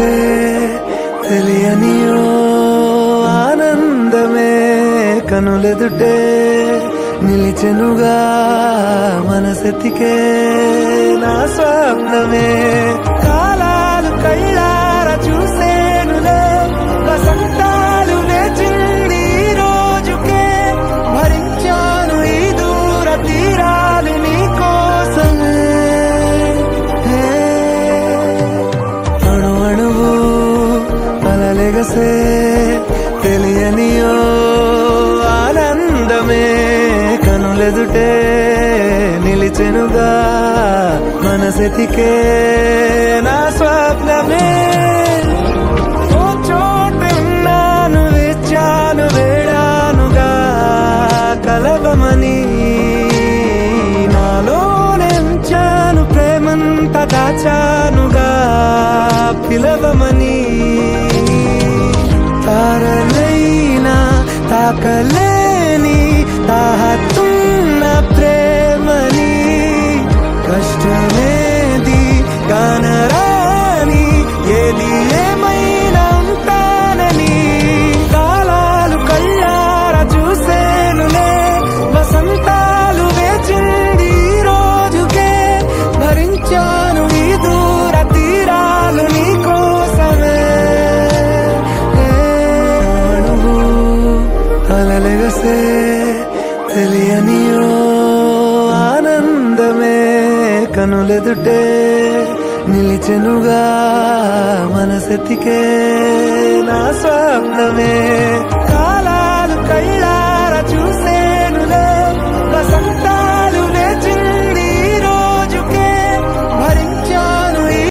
కలలెగసే తెలియనియో ఆనందమే కనులెదుటే నిలిచెనుగా మనసెతికే నా స్వప్నమే కాలాలు కళ్ళార చూసేనులే వసంతాలు వేచింది ఈ రోజుకే భరించాను ఈ దూర తీరాలు నీ కోసమే అణు అణువు కలలెగసే తెలియనియో ఆనందమే కనులెదుటే నిలిచెనుగా మనసెతికే నా స్వప్నమే ఓ చోటున్నాను వేచాను వేడానుగా కలవమని నాలోనెంచాను ప్రేమంత దాచానుగా పిలవమని తారలైనా తాకలేని తాహతున్న ప్రేమని కష్టమేది కానరాని ఏది ఏమైనా ఉంటానని కాలాలు కళ్ళార చూసేనులే వసంతాలు వేచింది ఈ రోజుకే భరించాను ఈ దూర తీరాలు నీ కోసమే కలలెగసే తెలియనియో ఆనందమే కనులెదుటే నిలిచెనుగా మనసెతికే నా స్వప్నమే కాలాలు కళ్ళ